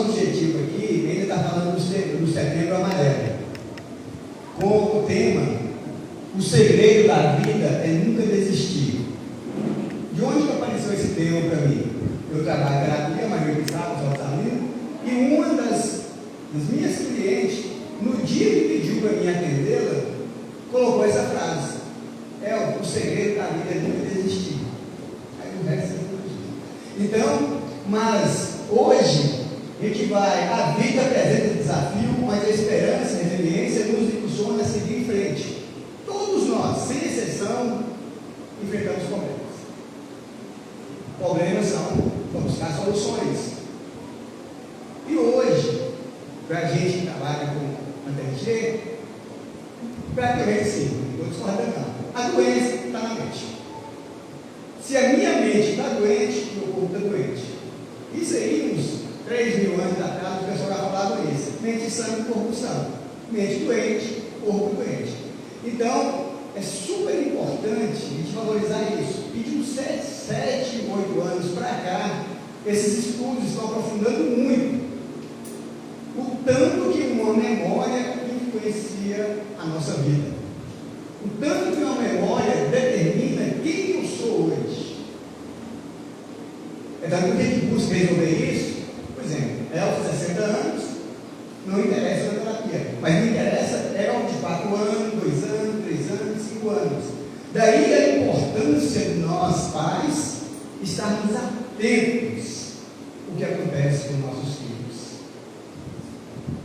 objetivo aqui ainda está falando do Setembro Amarelo, com o tema: o segredo da vida é nunca desistir. De onde que apareceu esse tema para mim? Eu trabalho em terapia, a maioria que sabe, os alunos, e uma das minhas clientes, no dia que pediu para mim atendê-la, colocou essa frase: o segredo da vida é nunca desistir. Aí o resto é tudo. Então, mas hoje a gente vai, a vida apresenta desafio, mas a esperança e a resiliência nos impulsiona a seguir em frente. Todos nós, sem exceção, enfrentamos problemas. Problemas são para buscar soluções. E hoje, para a gente que trabalha com a TNG, praticamente sim, não estou discordando não. A doença está na mente. Se a minha mente está doente, meu corpo está doente. Isso aí, uns 3.000 anos atrás, o pessoal já falava isso: mente sã, corpo sã. Mente doente, corpo doente. Então, é super importante a gente valorizar isso. E de uns 7, 8 anos para cá, esses estudos estão aprofundando muito o tanto que uma memória influencia a nossa vida. O tanto que uma memória determina quem eu sou hoje. É tanto que a gente busca resolver isso. Por exemplo, aos 60 anos, não interessa a terapia, mas me interessa de 4 anos, 2 anos, 3 anos, 5 anos. Daí a importância de nós, pais, estarmos atentos ao que acontece com nossos filhos.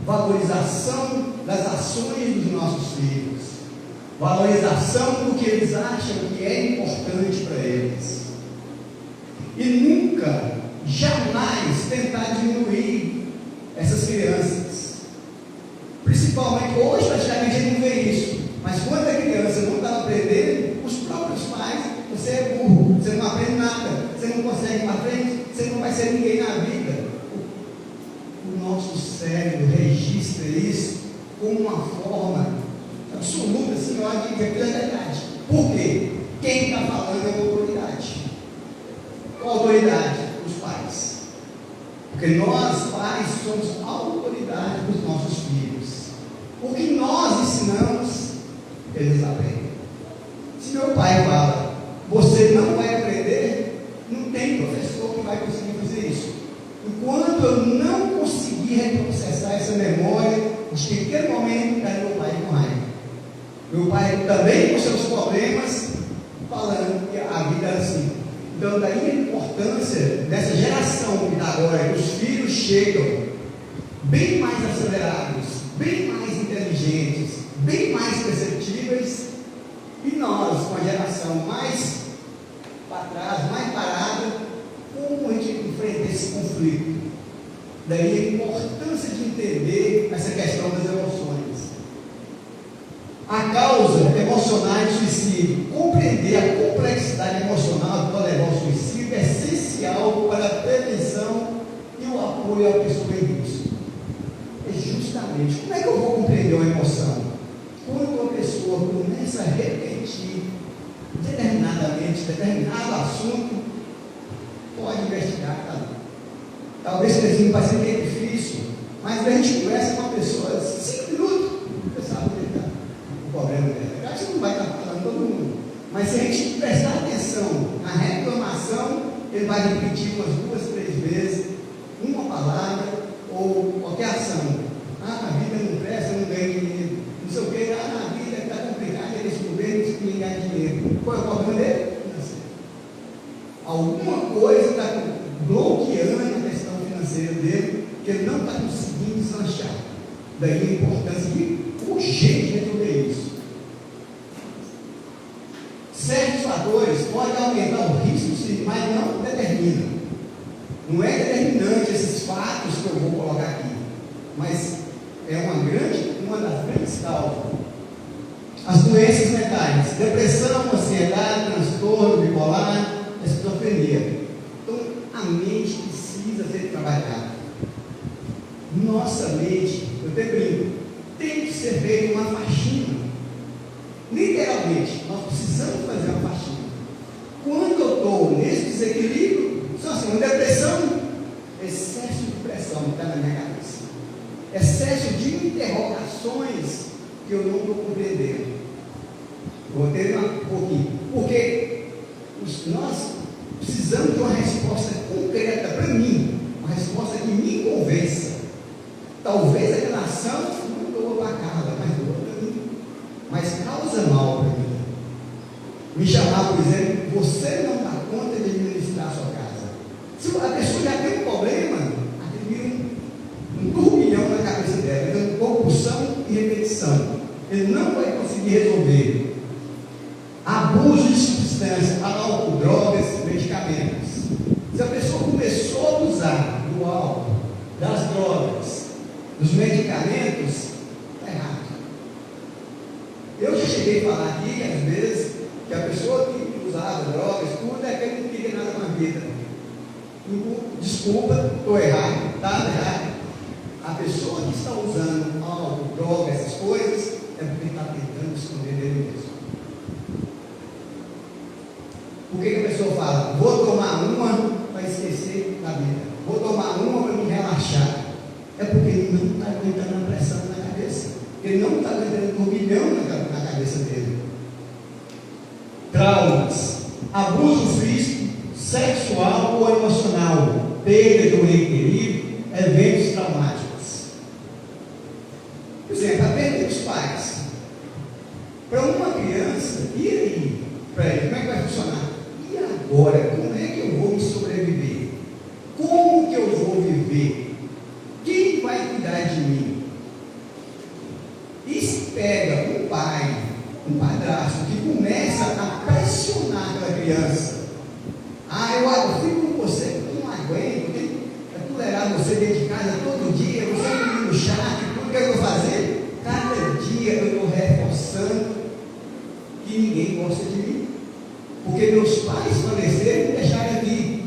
Valorização das ações dos nossos filhos. Valorização do que eles acham que é importante para eles. E nunca, jamais tentar diminuir essas crianças. Principalmente hoje, praticamente a gente não vê isso. Mas quando a criança não está aprendendo, os próprios pais: você é burro, você não aprende nada, você não consegue ir para frente, você não vai ser ninguém na vida. O nosso cérebro registra isso como uma forma absoluta, assim, eu acho que é verdade. Por quê? Quem está falando é a autoridade. Qual autoridade? Os pais. Porque nós, pais, somos a autoridade dos nossos filhos. O que nós ensinamos, eles aprendem. Se meu pai fala: você não vai aprender, não tem professor que vai conseguir fazer isso. Enquanto eu não conseguir reprocessar essa memória de que naquele momento era meu pai com raiva. Meu pai também com seus problemas, falando que a vida era assim. Então, daí a importância dessa geração que está agora, que os filhos chegam bem mais acelerados, bem mais inteligentes, bem mais perceptíveis, e nós, com a geração mais para trás, mais parada, como a gente enfrenta esse conflito? Daí a importância de entender essa questão das emoções. A causa emocional de suicídio. Compreender a complexidade emocional que pode levar ao suicídio é essencial para a prevenção e o apoio à pessoa em risco. É justamente, como é que eu vou compreender uma emoção? Quando uma pessoa começa a repetir determinado assunto, pode investigar, tá? Talvez seja um paciente é difícil, mas a gente conversa com uma pessoa 5 minutos, você sabe onde está o problema dela. Eu acho que não vai estar falando todo mundo, mas se a gente prestar atenção na reclamação, ele vai repetir umas 2, 3 vezes uma palavra ou qualquer ação. A vida não presta, não ganha dinheiro, não sei o que, a vida está complicada, eles governos que ganhar dinheiro. Qual é o problema dele? Alguma coisa está bloqueando a questão financeira dele, que ele não está conseguindo deslanchar. Daí a importância de urgente resolver isso. Certos fatores podem aumentar o risco, sim, mas não determinam. Não é determinante esses fatos que eu vou colocar aqui, mas é uma das grandes causas. As doenças mentais: depressão, ansiedade, transtorno bipolar, esquizofrenia. Então, a mente precisa ser trabalhada. Nossa mente, eu até brinco, tem que ser feita uma faxina. Literalmente, nós precisamos fazer uma faxina. Quando eu estou nesse desequilíbrio, só assim, uma depressão, excesso de pressão que está na minha cabeça, excesso de interrogações que eu não estou compreendendo. Vou ter um pouquinho, porque nós precisamos de uma resposta concreta para mim, uma resposta que me convença. Talvez a relação não doa para casa, mas doa para mim, mas causa mal para mim. Me chamar, por exemplo, você não dá conta de administrar a sua casa. Se a pessoa já tem um problema, aquele vira um turbilhão na cabeça dela, então, compulsão e repetição. Ele não vai conseguir resolver. Abuso de substância, álcool, drogas, medicamentos. Se a pessoa começou a abusar do álcool, das drogas, dos medicamentos, está errado. Eu já cheguei a falar aqui, às vezes, que a pessoa que usava drogas, tudo é que ele não queria nada com a vida. Desculpa, estou errado, está errado. A pessoa que está usando álcool, droga, essas coisas, é porque está tentando esconder dele mesmo. Por que a pessoa fala, vou tomar uma para esquecer da vida, vou tomar uma para me relaxar? É porque ele não está aguentando a pressão na cabeça, ele não está aguentando um milhão na cabeça dele. Traumas, abuso físico, sexual ou emocional, perda de um ente querido, eventos traumáticos. Por exemplo, a perda dos pais. Para uma criança, e aí? Para ele, como é que vai funcionar? E agora, como é que eu vou me sobreviver? Como que eu vou viver? Quem vai cuidar de mim? E se pega um pai, um padrasto, que começa a pressionar aquela criança. Eu fico com você, porque eu não aguento, eu tenho que tolerar você dentro de casa todo dia, você é um menino chato, tudo que eu vou fazer? Cada dia eu estou reforçando que ninguém gosta de mim. Porque meus pais faleceram e me deixaram aqui.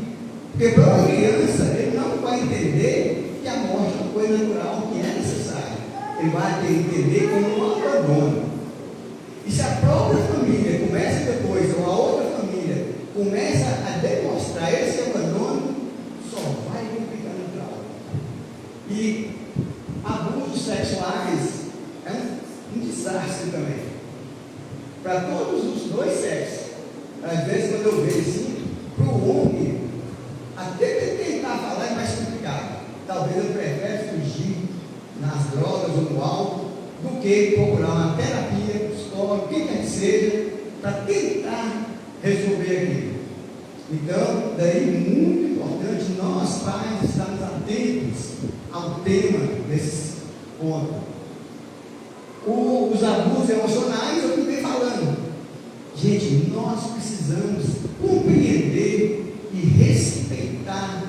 Porque para uma criança, ele não vai entender que a morte é uma coisa natural, que é necessária. Ele vai ter que entender como um abandono. E se a própria família começa depois, ou a outra família, começa a demonstrar esse abandono, só vai complicando o trauma. E abusos sexuais é um desastre também. Para todos os dois sexos. Às vezes, quando eu vejo assim, para o homem, até tentar falar é mais complicado. Talvez ele prefere fugir nas drogas ou no álcool do que procurar uma terapia, psicólogo, quem quer que seja, para tentar resolver aquilo. Então, daí muito importante nós pais estarmos atentos ao tema desse ponto. Os abusos emocionais, eu estou falando. Gente, nós precisamos compreender e respeitar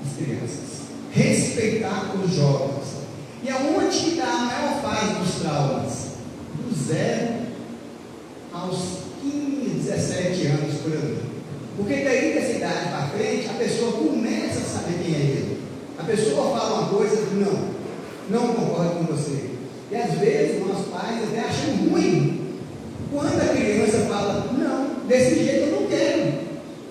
as crianças, respeitar os jovens. E aonde que está a maior fase dos traumas? Do 0 aos 15, 17 anos por aí. Porque daí dessa idade para frente, a pessoa começa a saber quem é ele. A pessoa fala uma coisa e não concordo com você. E às vezes nós pais até acham ruim quando a criança fala, não, desse jeito eu não quero.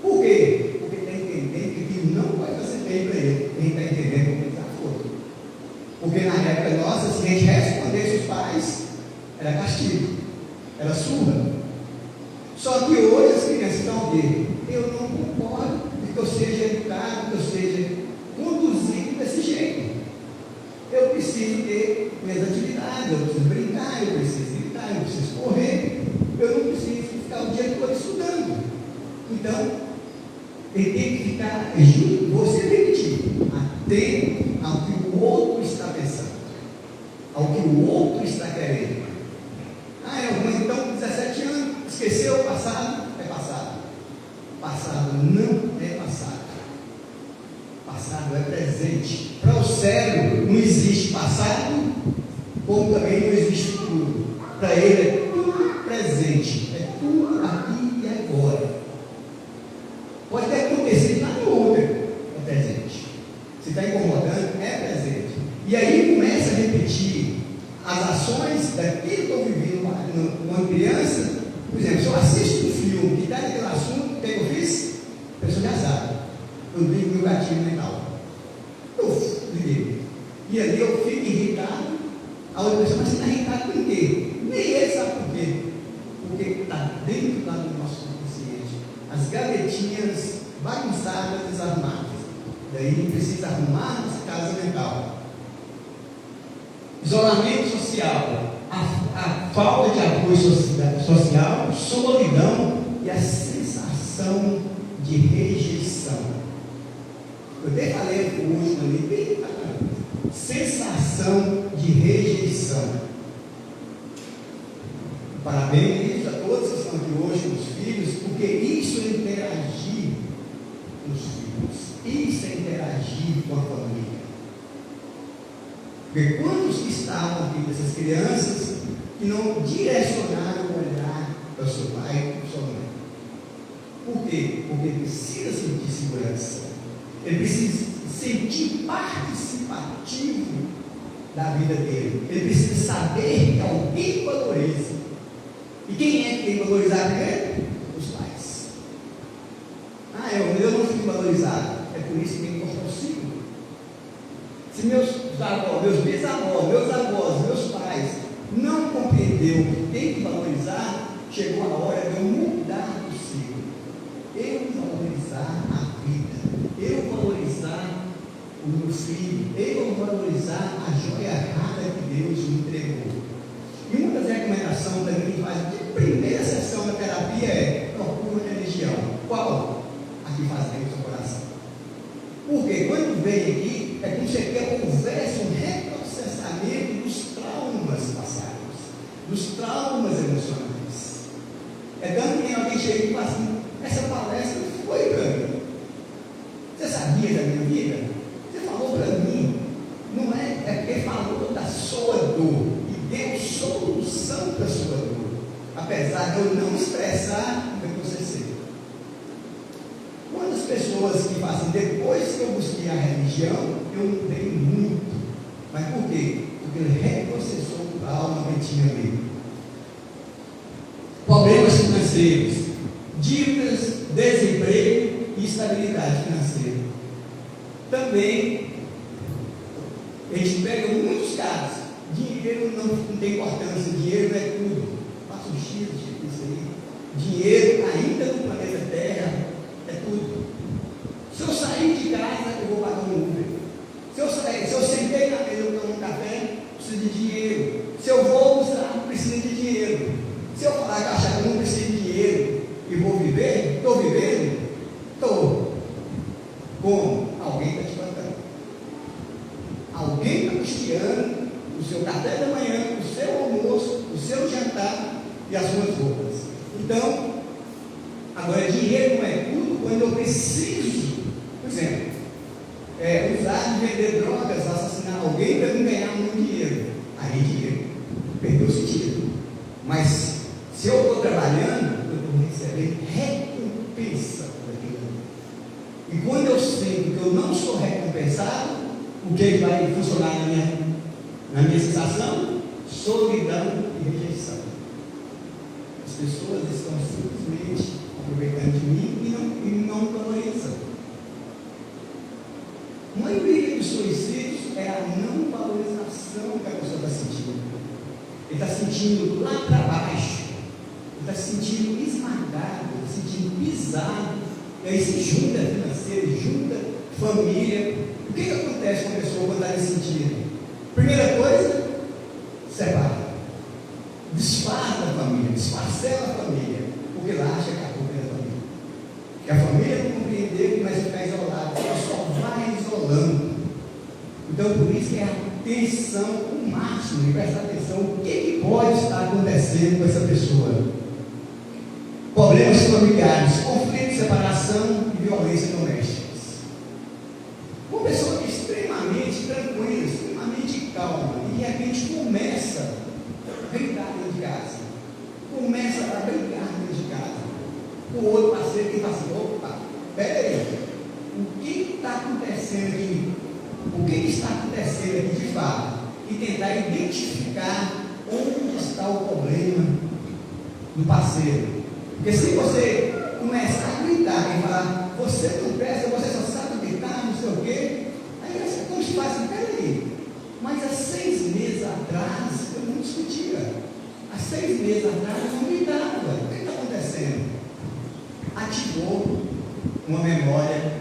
Por quê? Porque está entendendo que aquilo não vai fazer bem para ele. Ele está entendendo como ele está fora. Porque na época nossa, se a gente respondesse os pais, era castigo, era surra. Só que hoje as crianças estão vendo, eu não concordo que eu seja educado, que eu seja conduzido desse jeito. Eu preciso ter minhas atividades, eu preciso brincar, eu preciso gritar, eu preciso correr, eu não preciso ficar o dia todo estudando. Então, ele tem que ficar, você tem que ir atento ao que o outro está pensando, ao que o outro está querendo. Então, 17 anos, esqueceu o passado? É passado. Passado não é passado. Passado é presente. Para o cérebro não existe passado, como também não existe futuro. Para ele é tudo presente, é tudo aqui e agora. Pode ter acontecido lá no ontem, é presente. Se está incomodando, é presente. E aí começa a repetir as ações daquilo que eu vivi uma criança. Por exemplo, se eu assisto um filme que está naquele assunto, o que eu fiz? A pessoa já sabe. Eu ligo meu gatilho mental. E ali eu fico irritado. A outra pessoa, mas você está irritado com o quê? Nem ele sabe por quê. Porque está dentro lá do nosso consciente. As gavetinhas bagunçadas, desarmadas. Daí precisa arrumar nossa casa mental. Isolamento social, a falta de apoio social, solidão e a sensação de rejeição. Eu até falei o último ali, bem bacana. Sensação de rejeição. Parabéns a todos que estão aqui hoje com os filhos, porque isso é interagir com os filhos, isso é interagir com a família. Porque quantos que estavam aqui dessas crianças que não direcionaram o olhar para o seu pai e para sua mãe? Por quê? Porque ele precisa sentir segurança, ele precisa sentir participativo da vida dele, ele precisa saber que alguém valoriza. E quem é que tem que valorizar ele? Os pais. Eu não fui valorizado, é por isso que tem que cortar o ciclo. Se meus avós, meus bisavós, meus avós, meus pais não compreenderam que tem que valorizar, chegou a hora de eu mudar o ciclo. Eu valorizar a vida, eu valorizar o meu filho, eu valorizar a joia rara que Deus me entregou. E uma das recomendações também que faz de primeira sessão da terapia é: procura uma religião. Qual? A que faz bem no seu coração. Porque quando vem aqui, é como se aqui houvesse um reprocessamento dos traumas passados, dos traumas emocionais. É tanto que alguém chega e fala assim: essa palestra foi para mim. Você sabia da minha vida? Você falou para mim. Não é porque falou da sua dor e deu solução para a sua dor, apesar de eu não expressar o que você sente. Quantas pessoas que fazem, depois que eu busquei a religião, eu mudei muito. Mas por quê? Porque ele reprocessou o trauma que tinha ali. Problemas financeiros, dívidas, desemprego e estabilidade financeira. Também, a gente pega muitos casos, dinheiro não tem importância, dinheiro não é tudo. Passa um X isso aí. Dinheiro ainda no planeta Terra é tudo. Se eu sair de casa, eu vou pagar um Uber. Se eu sentei na mesa para tomar um café, preciso de dinheiro. Se eu vou almoçar, preciso de dinheiro. Se eu falar que eu não preciso de dinheiro e vou viver, estou vivendo? Estou. Como? Alguém está te bancando. Alguém está custeando o seu café da manhã, o seu almoço, o seu jantar e as suas roupas. Então, agora dinheiro não é tudo quando eu preciso, por exemplo, usar de vender drogas, assassinar alguém para não ganhar muito dinheiro. Aí dinheiro perdeu o sentido. Mas se eu estou trabalhando, eu estou recebendo recompensa por aquilo. E quando eu sinto que eu não sou recompensado, o que vai funcionar na minha sensação? Solidão e rejeição. As pessoas estão simplesmente aproveitando de mim e não valorizam. A maioria dos suicídios é a não valorização que a pessoa está sentindo. Ele está sentindo lá para baixo, ele está se sentindo esmagado, se sentindo pisado, e aí se junta financeiro, junta família. O que acontece com a pessoa quando está nesse sentido? Primeira coisa, separa, desfaz da família, desparcela a família, porque lá acha que a culpa é da família. Que a família não compreendeu, começa a ficar isolada, ela só vai isolando. Então, por isso que é a atenção, o máximo, e prestar atenção o que pode estar acontecendo com essa pessoa. Problemas familiares, conflito, separação e violência domésticas. Uma pessoa que é extremamente tranquila, extremamente calma, e de repente começa a brigar dentro de casa, começa a brigar dentro de casa. O outro parceiro que fala assim: opa, peraí, o que está acontecendo aqui? O que está acontecendo aqui de fato? E tentar identificar onde está o problema do parceiro. Porque se você começar a gritar e falar: você não presta, você só sabe gritar, não sei o quê, aí é como se faz assim: peraí, meses atrás, eu não discutia. Há 6 meses atrás, eu não gritava. O que está acontecendo? Ativou uma memória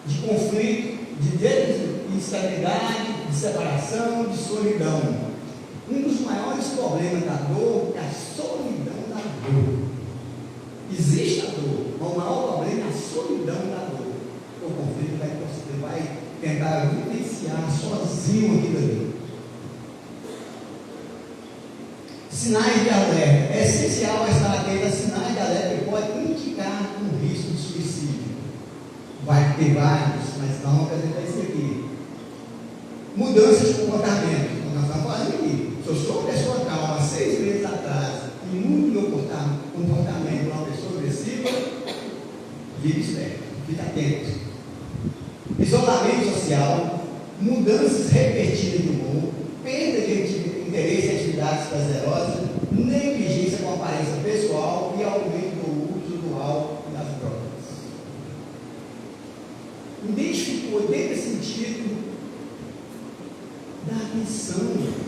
de conflito, de instabilidade, de separação, de solidão. Um dos maiores problemas da dor é a solidão da dor. Existe a dor, mas o maior problema é a solidão da dor. O conflito vai tentar vivenciar sozinho aquilo ali. Sinais de alerta. É essencial estar atento a sinais de alerta que podem indicar um risco de suicídio. Vai ter vários, mas vamos apresentar isso aqui. Mudanças de comportamento. Nós estamos falando aqui. Se eu sou uma pessoa calma 6 meses atrás e mudo meu comportamento para uma pessoa agressiva, fique esperto, fique atento. Isolamento social, mudanças repetidas de humor, perda de interesse em atividades prazerosas, negligência com aparência pessoal e aumento do uso do álcool e das drogas. Identificou dentro desse sentido da atenção.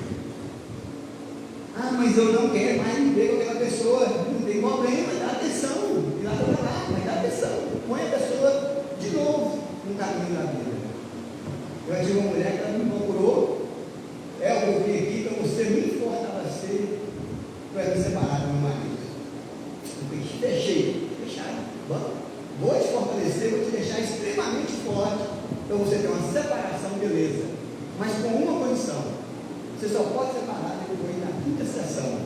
Mas eu não quero mais viver com aquela pessoa. Não tem problema, dá atenção. E lá para lá, mas dá atenção. Põe a pessoa de novo no caminho da vida. Eu tive uma mulher que ela me procurou. Eu vim aqui para você me fortalecer para me separar do meu marido. Eu fechado. Vou te fortalecer, vou te deixar extremamente forte para você ter uma separação, beleza. Mas com uma condição. Você só pode separar depois na 5ª sessão.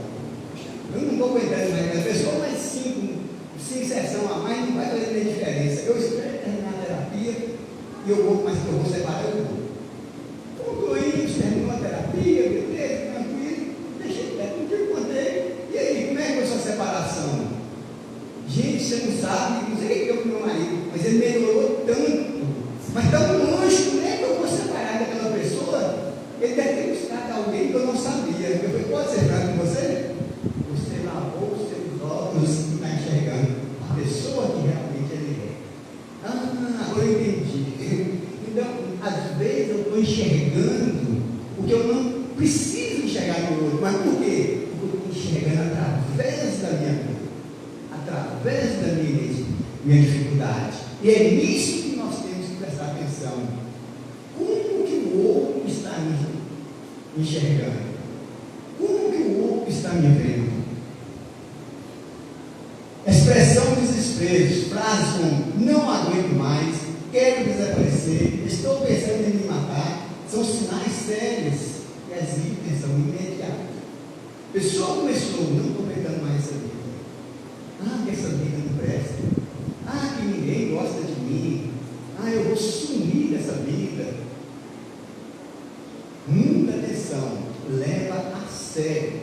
Eu não estou aguentando mais a pessoa, mas 5 sessões a mais não vai fazer nenhuma diferença. Eu espero terminar a terapia e eu vou, mas eu vou separar, eu vou. Concluí, terminou a terapia, beleza, tranquilo, deixei quieto, não te contei. E aí, como é que foi a sua separação? Gente, você não sabe, não sei o que deu com meu marido, mas ele melhorou tanto, mas tão longe, como é que eu vou separar daquela pessoa? Ele deve ter buscado alguém que eu não sabia. Eu falei, pode ser franco com você? Você lavou os seus óculos e está enxergando a pessoa que realmente ele é. Agora eu entendi. Então, às vezes eu estou enxergando o que eu não preciso enxergar no outro. Mas por quê? Porque eu estou enxergando através da minha vida, através da minha dificuldade. E é nisso que nós temos que prestar atenção. Como que o outro está me enxergando? Como que o outro está me vendo? Expressão de desprezo, frases como não aguento mais, quero desaparecer, estou pensando em me matar, são sinais sérios que as vítimas são imediatas. A pessoa começou, não estou aguentando mais essa vida. Que essa vida não presta. Que ninguém gosta de mim. Eu vou sumir dessa vida. Muita atenção, leva a sério.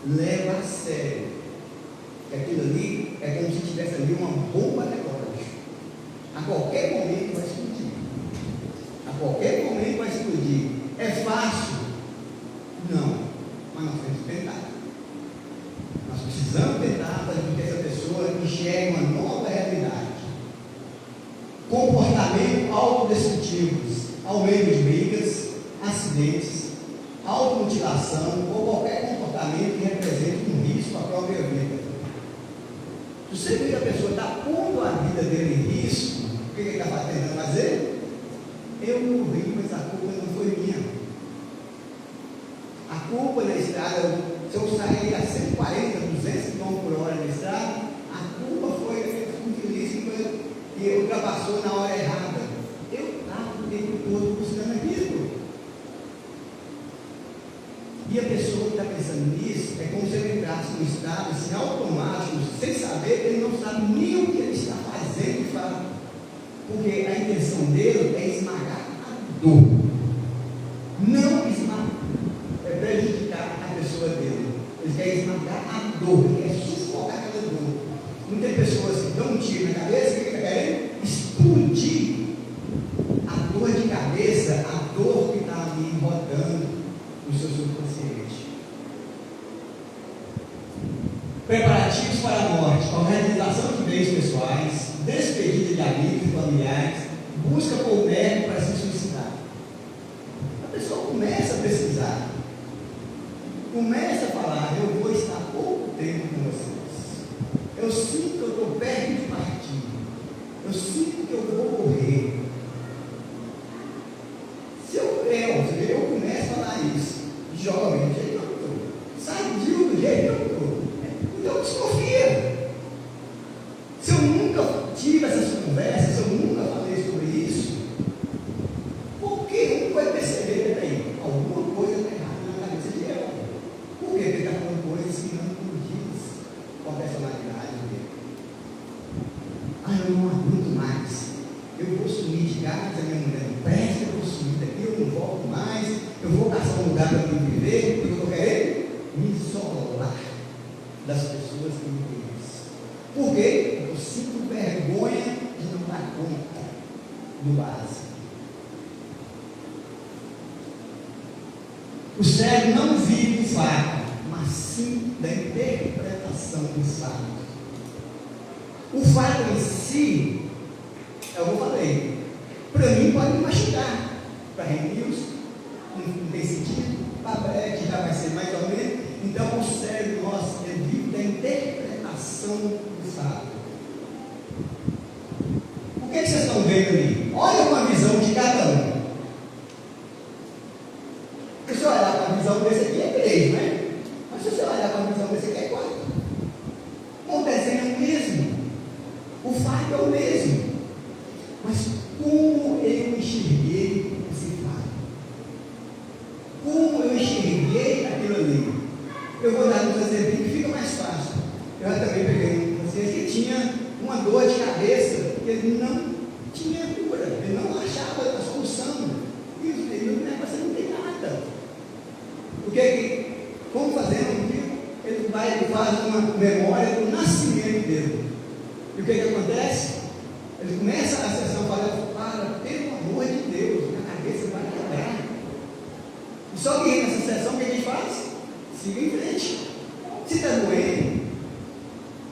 Leva a sério. Aquilo ali é como se tivesse ali uma bomba relógio. A qualquer momento vai explodir. A qualquer momento vai explodir. É fácil? Não. Mas nós temos que tentar. Nós precisamos tentar fazer com que essa pessoa enxergue uma nova realidade. Comportamentos autodestrutivos, aumento de brigas, acidentes, automutilação ou qualquer comportamento que represente um risco à própria vida. Se você vê que a pessoa está pondo a vida dele em risco, o que ele está tentando fazer? Eu morri, mas a culpa não foi minha. A culpa na estrada, se eu sair a 140, 200 km por hora na estrada, a culpa foi aquele infeliz que ultrapassou na hora errada. Eu estava o tempo todo buscando aquilo. E a pessoa que está pensando nisso é como se ele entrasse no estado assim, automático, sem saber, ele não sabe nem o que ele está fazendo de fato. Porque a intenção dele é esmagar a dor. Não esmagar, é prejudicar a pessoa dele. Ele quer esmagar a dor, ele quer sufocar aquela dor. Não tem pessoas que dão um tiro na cabeça, que querem explodir a dor de cabeça, a dor que está ali rodando no seu subconsciente. Preparativos para a morte, organização de bens pessoais, despedida de amigos e familiares, busca por médico para se suicidar. A pessoa começa cruel. Eu começo a falar isso. Jovem, do jeito que eu estou. Sadio, do jeito que eu estou. Então desconfia. Se eu nunca tive essas conversas, se eu nunca falei sobre isso, por que um vai perceber, peraí, alguma coisa está errada na cabeça de ela? Por que ele está falando coisas que não condiz com a personalidade dele? Eu não aguento mais. Eu vou sumir de casa, minha mulher não presta, eu vou sumir daqui, eu não volto mais, eu vou caçar um lugar para me viver, porque eu estou querendo me isolar das pessoas que me conhecem. Por quê? Porque eu sinto vergonha de não dar conta do básico. O cérebro não vive do fato, mas sim da interpretação do fato. O fato em si, eu falei, para mim pode me machucar. Para Renils, não tem sentido. Para Brett já vai ser mais ou menos. Então o cérebro nosso vive da interpretação do fato. O que vocês estão vendo ali? Olha uma visão de cada um. Se você olhar para a visão desse aqui é 3, né? Mas se você olhar para a visão desse aqui é 4. O desenho é o mesmo. O fato é o mesmo. Mas como eu enxerguei esse fato? Como eu enxerguei aquilo ali? Eu vou dar uns exemplos que fica mais fácil. Eu também peguei um paciente que tinha uma dor de cabeça que ele não tinha cura, ele não achava a solução. E o negócio não tem nada. Como fazendo? Ele faz uma memória do nascimento dele. E o que acontece? Ele começa a sessão falando, pelo amor de Deus, minha cabeça vai quebrar. E só que nessa sessão o que a gente faz? Siga em frente. Se está doendo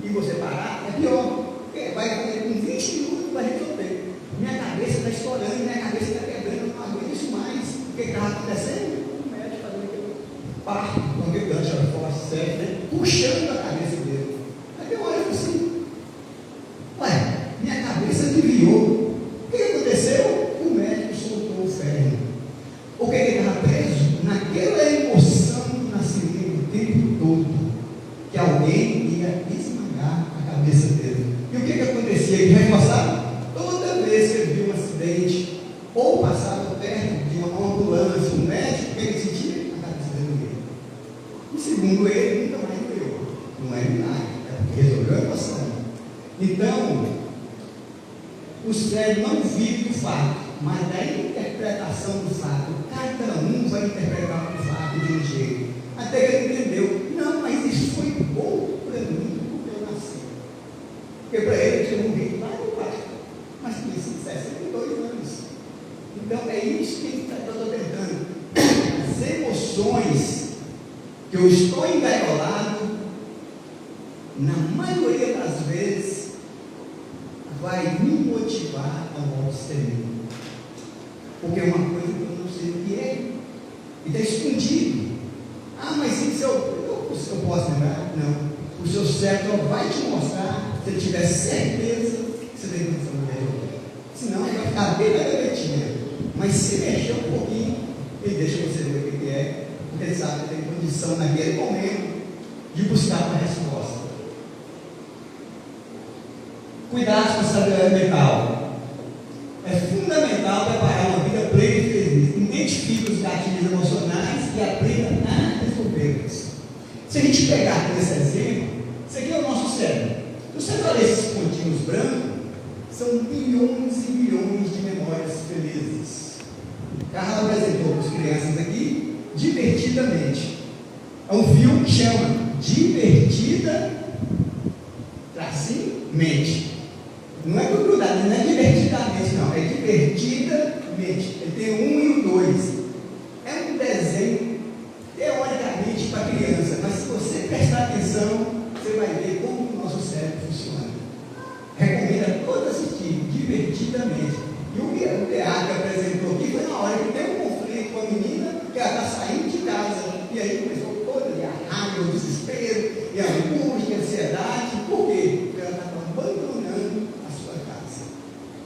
e você parar, é pior. Porque vai com 20 minutos para resolver. Minha cabeça está estourando, minha cabeça está quebrando, eu não aguento isso mais. O que estava acontecendo? O médico fazendo aquele parto, com aquele gancho forte, certo, né? Puxando a cabeça dele. Aí eu olho assim, minha cabeça desviou. O que aconteceu? O médico soltou o ferro. O que ele estava preso? Naquela emoção do nascimento o tempo todo, que alguém ia esmagar a cabeça dele. E o que acontecia? Ele reforçava? Toda vez que ele viu um acidente, ou passava perto de uma ambulância, um médico, o que ele sentia? A cabeça dele doía. E segundo ele, nunca mais doeu. Não é milagre, é porque resolveu a emoção. Então, o cérebro não vive do fato, mas da interpretação do fato. Cada um vai interpretar o fato de um jeito. Até que ele entendeu, não, mas isso foi bom para mim, porque eu nasci. Porque para ele eu tinha morrido lá no quarto, mas tinha 62 anos. Então é isso que eu estou tentando. As emoções que eu estou engaiolado, na maioria das vezes, vai me motivar ao auto-extermínio. Porque é uma coisa que eu não sei o que é. E está escondido. Mas isso eu posso lembrar? Não. O seu cérebro vai te mostrar, se ele tiver certeza que você tem condição de resolver. Senão ele vai ficar bem na gavetinha. Mas se mexer um pouquinho, ele deixa você ver o que é, porque ele sabe que tem condição naquele momento de buscar uma resposta. Cuidado com a saúde mental. É fundamental preparar uma vida plena e feliz. Identifique os gatilhos emocionais e aprenda a resolvê-los. Se a gente pegar por esse exemplo, isso aqui é o nosso cérebro. Você olha esses pontinhos brancos, são bilhões e bilhões de memórias felizes. Carla apresentou para as crianças aqui, divertidamente. É um filme que chama Divertida Mente. Não é grudado, não é divertidamente, não. É divertidamente. Ele tem o 1 e o 2. É um desenho, teoricamente, para criança. Mas se você prestar atenção, você vai ver como o nosso cérebro funciona. Recomendo a todos assistirem, divertidamente. E o teatro que apresentou aqui foi na hora que tem um conflito com a menina, que ela está saindo de casa. E aí começou toda a raiva, o desespero, e a angústia, a ansiedade. Por quê? Porque ela estava abandonando a sua casa.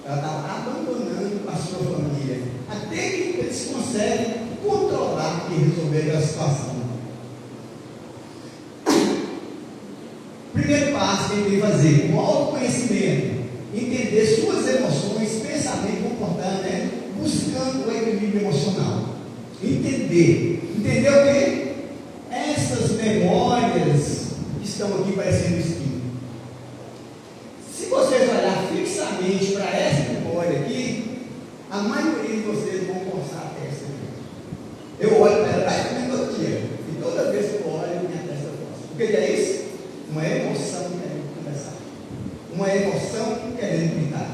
Ela estava abandonando a sua família. Até que eles conseguem controlar e resolver aquela situação. Primeiro passo que ele tem que fazer, o autoconhecimento, entender suas emoções, pensamento e comportamento, buscando o equilíbrio emocional. Entender o quê? Essas memórias que estão aqui parecendo espinho. Se vocês olharem fixamente para essa memória aqui, a maioria de vocês vão coçar a testa. Eu olho para ela praticamente todo dia, e toda vez que eu olho, minha testa coça. O que é isso? Uma emoção querendo conversar, uma emoção querendo gritar,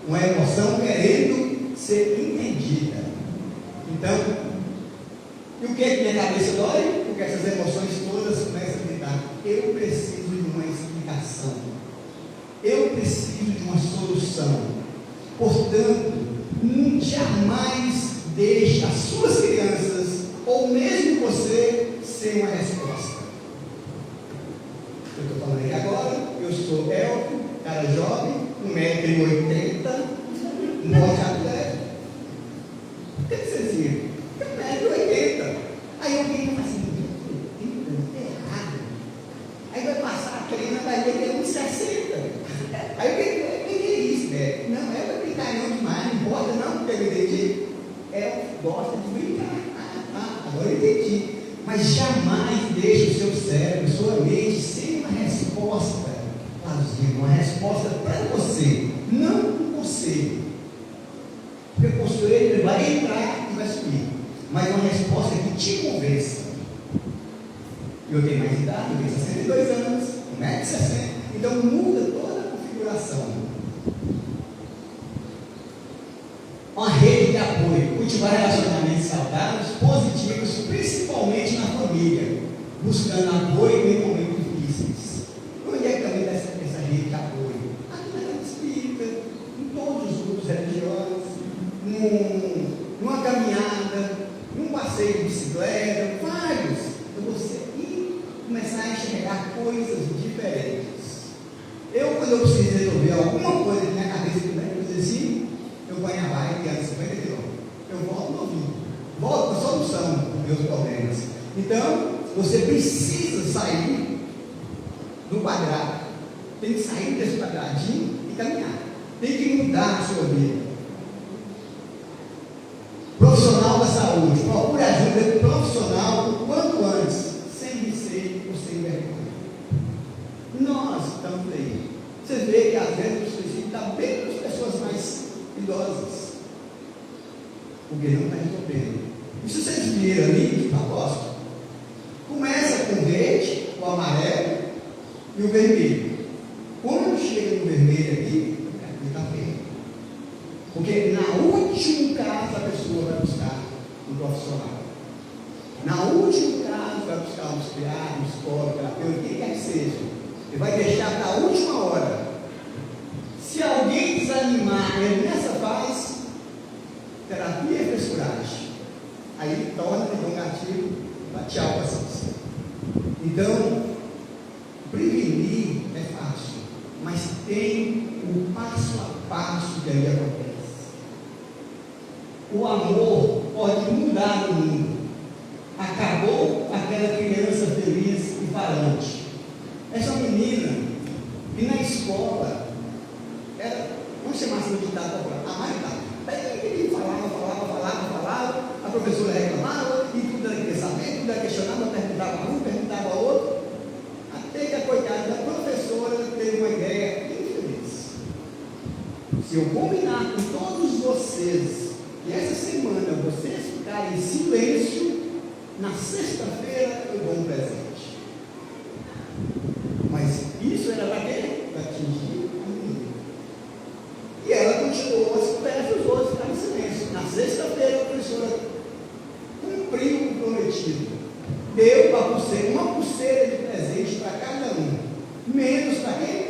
uma emoção querendo ser entendida. Então, e o que é que minha cabeça dói? Porque essas emoções todas começam a gritar: eu preciso de uma explicação, eu preciso de uma solução. Portanto, jamais deixe as suas crianças, ou mesmo você, sem uma resposta. Eu estou falando aqui agora, eu sou Elvio, cara jovem, 1,80 m, um monte de atleta. O que você dizia? 1,80 m. Aí alguém fala assim: 1,80 m, é errado. Aí vai passar a treina, vai ver que é 1,60 m. Aí o que é isso, velho? Não, ela é brincalhão demais, não importa não, porque eu entendi. Ela gosta de brincar. Agora eu entendi. Mas jamais deixe o seu cérebro, sua mente, sem uma resposta plausível, uma resposta para você, não um conselho. Porque o conselho ele vai entrar e vai subir, mas uma resposta que te convença. Eu tenho mais idade, eu tenho 62 anos, 1,60 m, então muda toda a configuração. Uma rede de apoio, cultivar relacionamentos saudáveis, positivos, principalmente na família, buscando apoio em momentos difíceis. Onde é que também está essa rede de apoio? Aqui na casa espírita, em todos os grupos religiosos, numa caminhada, num passeio de bicicleta, vários. Então você ir começar a enxergar coisas diferentes. Quando eu preciso resolver alguma coisa na minha cabeça, eu dizer assim, eu ponho a bike que anda 50 km. Eu volto novinho. Volto com a solução dos meus problemas. Então, você precisa sair do quadrado. Tem que sair desse quadradinho e caminhar. Tem que mudar a sua vida. Profissional da saúde. Procure ajuda profissional o quanto antes. Sem receio ou sem vergonha. Nós estamos aí. Você vê que às vezes o suicídio está bem para as pessoas mais idosas, porque não está resolvendo. E se vocês viram ali de propósito, começa com o verde, o amarelo e o vermelho. Quando chega no vermelho aqui, está verde. Porque na último caso a pessoa vai buscar um profissional. Na último caso vai buscar um psiquiatra, um psicólogo, terapeuta, quem quer que seja. Ele vai deixar para a última hora. Se alguém desanimar ele nessa fase, terapia e frescuragem. Aí torna um gatilho para tchau para você. Então, prevenir é fácil, mas tem o passo a passo que aí acontece. O amor pode mudar o mundo. Acabou aquela criança feliz e falante. Essa menina que na escola era, vamos chamar assim de ditado popular, a mais nada. Ele falava, a professora reclamava, e tudo era pensamento, tudo era questionado, perguntava um, perguntava outro, até que a coitada da professora teve uma ideia infeliz. Se eu combinar com todos vocês que essa semana vocês ficarem em silêncio, na sexta-feira eu dou um presente. Mas isso era para quê? Para atingir a menina. E ela continuou as conversas, os outros ficaram em silêncio. Na sexta-feira a professora cumpriu o prometido. Deu uma pulseira de presente para cada um. Menos para quem?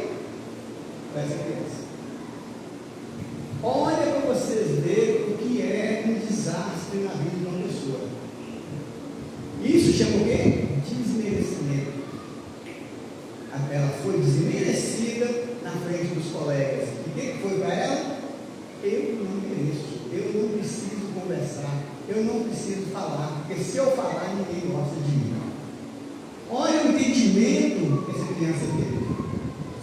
Para essa criança. Olha para vocês verem o que é um desastre na vida de uma pessoa. Isso chama o quê? Desmerecimento. Ela foi desmerecida na frente dos colegas. E o que foi para ela? Eu não mereço, eu não preciso conversar. conversar, eu não preciso falar, porque se eu falar, ninguém gosta de mim. Olha o entendimento que essa criança teve.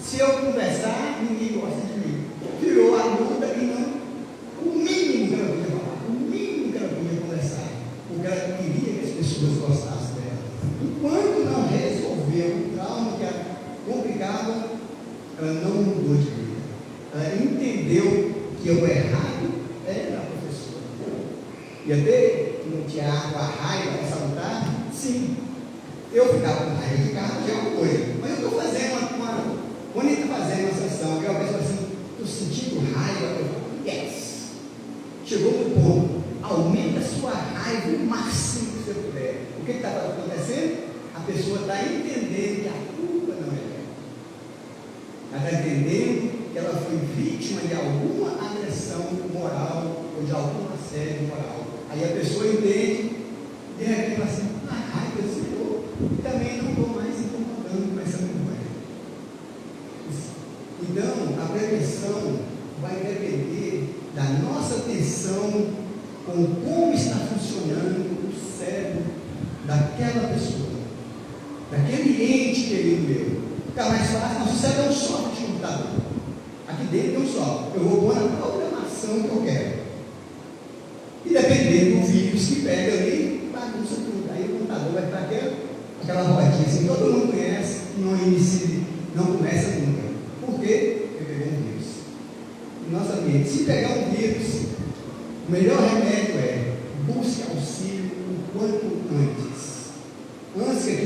Se eu conversar, ninguém gosta de mim. Virou a luta e não o mínimo que ela podia falar, o mínimo que ela podia conversar, porque ela queria que as pessoas gostassem dela. Enquanto não resolveu o trauma que a complicava, ela não mudou de vida. Ela entendeu que o errado era a professora. E até no teatro, a raiva é salutar? Sim. Eu ficava com raiva de casa, que é uma coisa. Mas eu estou fazendo quando ele está fazendo uma sessão, que é uma pessoa assim, estou sentindo raiva, eu falo, yes. Chegou no ponto, aumenta a sua raiva o máximo que você puder. O que está acontecendo? A pessoa está entendendo que a culpa não é dela. Ela está entendendo que ela foi vítima de alguma agressão moral ou de algum assédio moral. Aí a pessoa entende, de repente fala assim, a raiva zerou, e também não estou mais incomodando com essa vergonha. Então, a prevenção vai depender da nossa atenção com como está funcionando o cérebro daquela pessoa, daquele ente querido meu. Fica mais fácil, nosso cérebro é um software de computador. Aqui dentro tem um software. Eu vou pôr na programação que eu quero. E dependendo do vírus que pega ali, bagunça tudo. Aí o computador vai para aquela rodinha assim, todo mundo conhece, não começa nunca. Por quê? Porque pegou um vírus. No nosso ambiente, se pegar um vírus, o melhor remédio